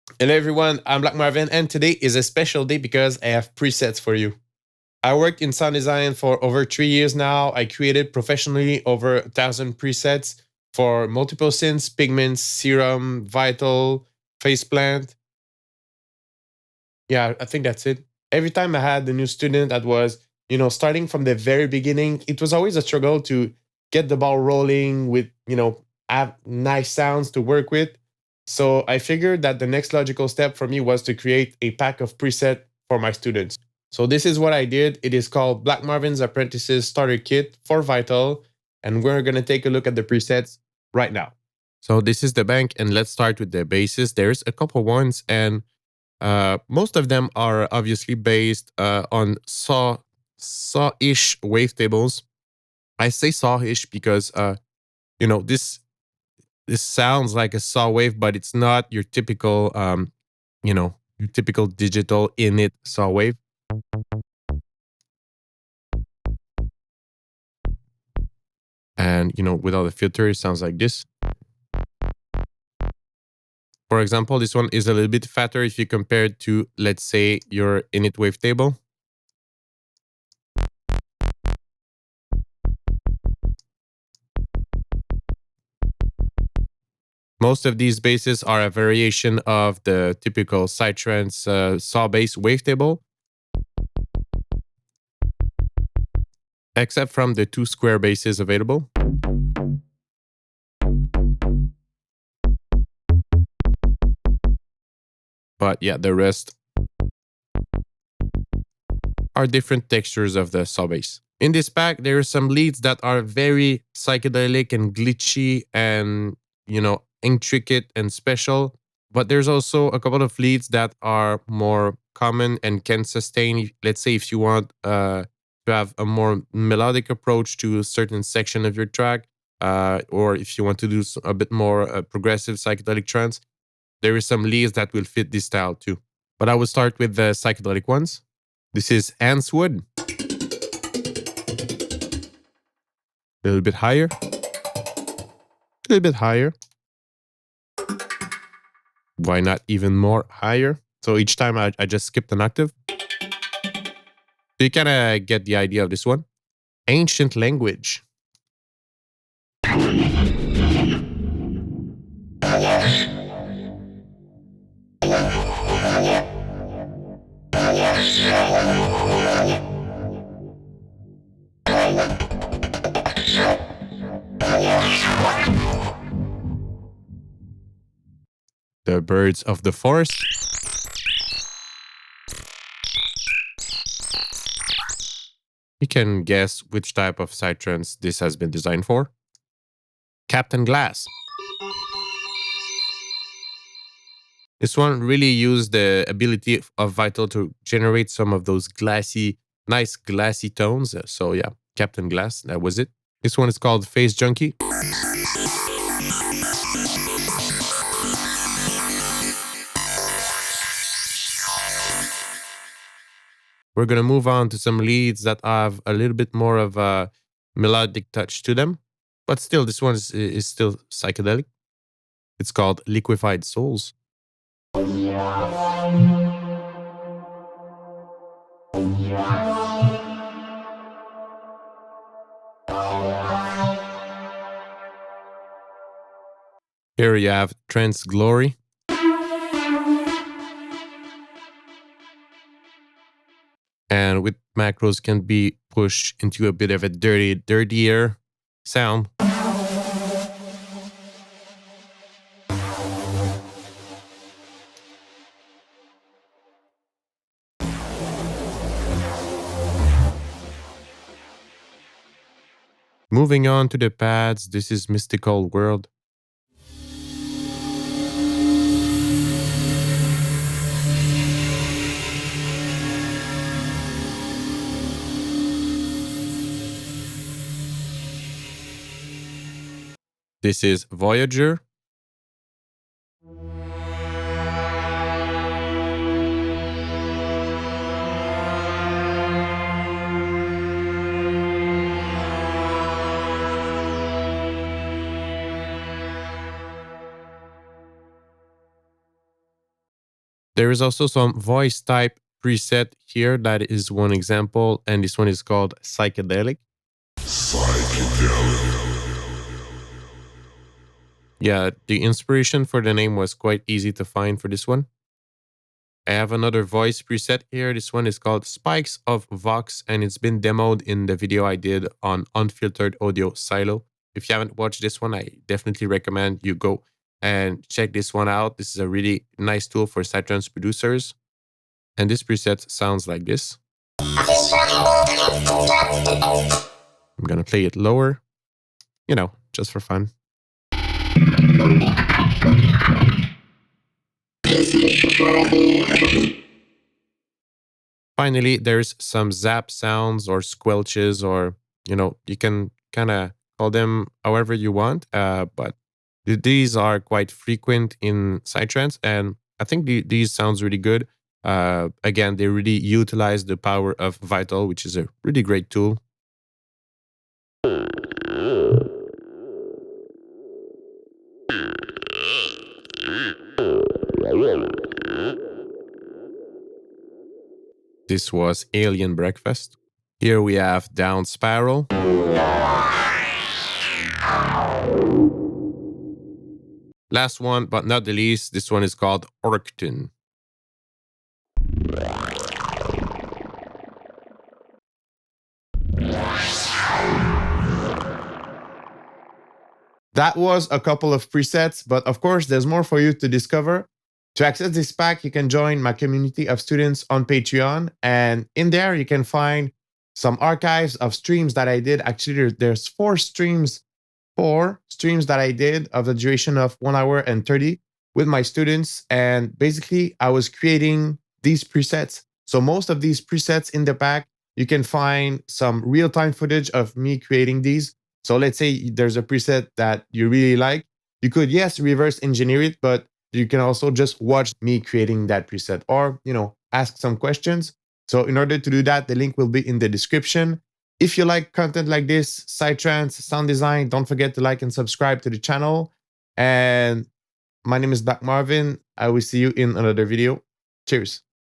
Hello everyone, I'm Black Marvin, and today is a special day because I have presets for you. I worked in sound design for over 3 years now. I created professionally over 1,000 presets for multiple synths, pigments, serum, vital, faceplant. Yeah, I think that's it. Every time I had a new student that was, starting from the very beginning, it was always a struggle to get the ball rolling with, have nice sounds to work with. So I figured that the next logical step for me was to create a pack of preset for my students. So this is what I did. It is called Black Marvin's Apprentices Starter Kit for Vital, and we're going to take a look at the presets right now. So this is the bank, and let's start with the bases. There's a couple ones, and most of them are obviously based on saw-ish wavetables. I say saw-ish because this sounds like a saw wave, but it's not your typical your typical digital init saw wave. And without a filter, it sounds like this. For example, this one is a little bit fatter if you compare it to, let's say, your init wavetable. Most of these bases are a variation of the typical sidetrans saw base wavetable, except from the two square bases available. But yeah, the rest are different textures of the saw base. In this pack, there are some leads that are very psychedelic and glitchy and, intricate and special. But there's also a couple of leads that are more common and can sustain. Let's say if you want to have a more melodic approach to a certain section of your track, or if you want to do a bit more progressive psychedelic trance, there is some leads that will fit this style too. But I will start with the psychedelic ones. This is Ants Wood. A little bit higher. A little bit higher. Why not even more higher? So each time I just skipped an octave. So you kind of get the idea of this one. Ancient Language. The Birds of the Forest. You can guess which type of psytrance this has been designed for. Captain Glass. This one really used the ability of Vital to generate some of those nice glassy tones. So yeah, Captain Glass, that was it. This one is called Face Junkie. We're going to move on to some leads that have a little bit more of a melodic touch to them. But still, this one is still psychedelic. It's called Liquefied Souls. Here you have Trance Glory. And with macros can be pushed into a bit of a dirtier sound. Moving on to the pads, this is Mystical World. This is Voyager. There is also some voice type preset here. That is one example. And this one is called psychedelic. Yeah, the inspiration for the name was quite easy to find for this one. I have another voice preset here. This one is called Spikes of Vox, and it's been demoed in the video I did on unfiltered audio silo. If you haven't watched this one, I definitely recommend you go and check this one out. This is a really nice tool for Psytrance producers. And this preset sounds like this. I'm gonna play it lower, just for fun. Finally, there's some zap sounds or squelches, or you can kind of call them however you want. But these are quite frequent in Psytrance, and I think these sounds really good. Again, they really utilize the power of Vital, which is a really great tool. This was Alien Breakfast. Here we have Down Spiral. Last one, but not the least, this one is called Orkton. That was a couple of presets, but of course, there's more for you to discover. To access this pack, you can join my community of students on Patreon. And in there, you can find some archives of streams that I did. Actually, there's four streams that I did of the duration of 1 hour and 30 with my students. And basically, I was creating these presets. So most of these presets in the pack, you can find some real-time footage of me creating these. So let's say there's a preset that you really like. You could, yes, reverse engineer it, but you can also just watch me creating that preset or, ask some questions. So in order to do that, the link will be in the description. If you like content like this, Psytrance, sound design, don't forget to like and subscribe to the channel. And my name is Marvin. I will see you in another video. Cheers.